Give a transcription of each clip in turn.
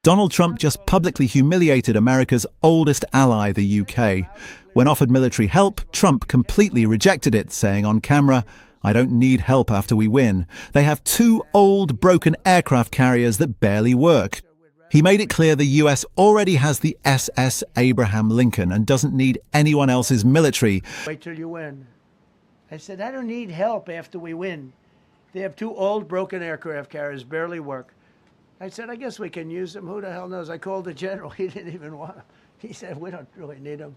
Donald Trump just publicly humiliated America's oldest ally, the UK. When offered military help, Trump completely rejected it, saying on camera, "I don't need help after we win. They have 2 old, broken aircraft carriers that barely work." He made it clear the US already has the SS Abraham Lincoln and doesn't need anyone else's military. Wait till you win. I said, I don't need help after we win. They have 2 old, broken aircraft carriers, barely work. I said, I guess we can use them. Who the hell knows? I called the general. He didn't even want them. He said, we don't really need them.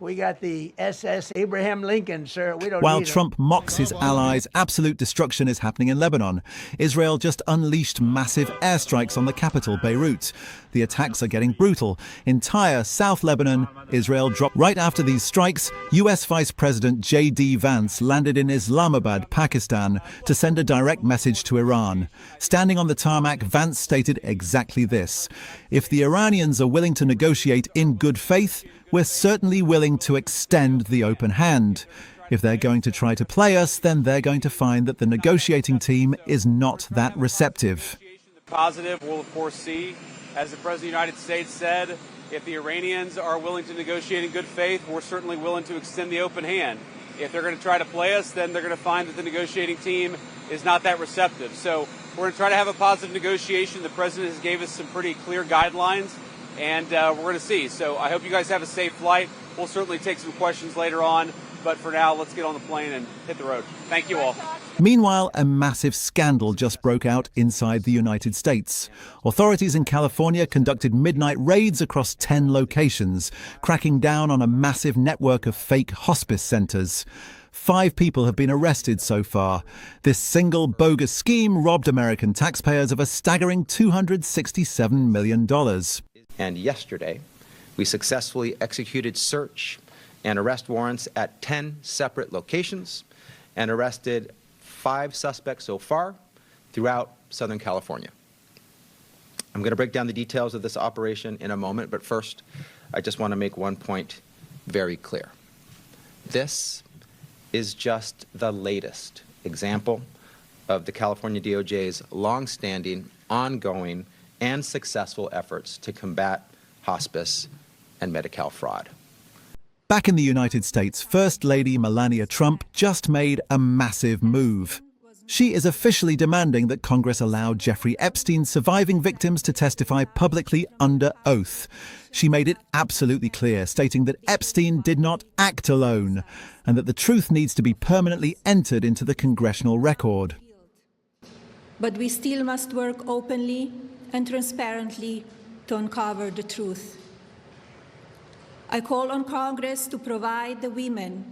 We got the SS Abraham Lincoln, sir. We don't While need Trump mocks his allies, absolute destruction is happening in Lebanon. Israel just unleashed massive airstrikes on the capital, Beirut. The attacks are getting brutal. Entire South Lebanon, Israel dropped. Right after these strikes, US Vice President J.D. Vance landed in Islamabad, Pakistan, to send a direct message to Iran. Standing on the tarmac, Vance stated exactly this: "If the Iranians are willing to negotiate in good faith, we're certainly willing to extend the open hand. If they're going to try to play us, then they're going to find that the negotiating team is not that receptive." The positive we'll of course see, as the President of the United States said, if the Iranians are willing to negotiate in good faith, we're certainly willing to extend the open hand. If they're going to try to play us, then they're going to find that the negotiating team is not that receptive. So we're going to try to have a positive negotiation. The President has gave us some pretty clear guidelines, and we're going to see. So I hope you guys have a safe flight. We'll certainly take some questions later on, but for now, let's get on the plane and hit the road. Thank you all. Meanwhile, a massive scandal just broke out inside the United States. Authorities in California conducted midnight raids across 10 locations, cracking down on a massive network of fake hospice centers. 5 people have been arrested so far. This single bogus scheme robbed American taxpayers of a staggering $267 million. And yesterday, we successfully executed search and arrest warrants at 10 separate locations and arrested 5 suspects so far throughout Southern California. I'm going to break down the details of this operation in a moment, but first, I just want to make one point very clear. This is just the latest example of the California DOJ's long-standing, ongoing, and successful efforts to combat hospice and Medi-Cal fraud. Back in the United States, First Lady Melania Trump just made a massive move. She is officially demanding that Congress allow Jeffrey Epstein's surviving victims to testify publicly under oath. She made it absolutely clear, stating that Epstein did not act alone and that the truth needs to be permanently entered into the congressional record. But we still must work openly and transparently to uncover the truth. I call on Congress to provide the women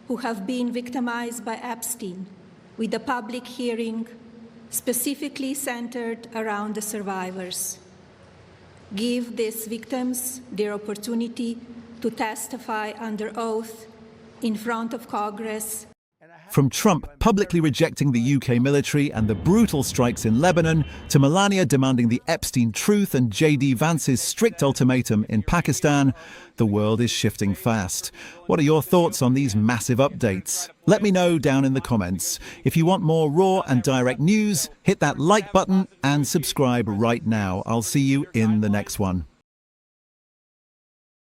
who have been victimized by Epstein with a public hearing specifically centered around the survivors. Give these victims their opportunity to testify under oath in front of Congress. From Trump publicly rejecting the UK military and the brutal strikes in Lebanon, to Melania demanding the Epstein truth and J.D. Vance's strict ultimatum in Pakistan, the world is shifting fast. What are your thoughts on these massive updates? Let me know down in the comments. If you want more raw and direct news, hit that like button and subscribe right now. I'll see you in the next one.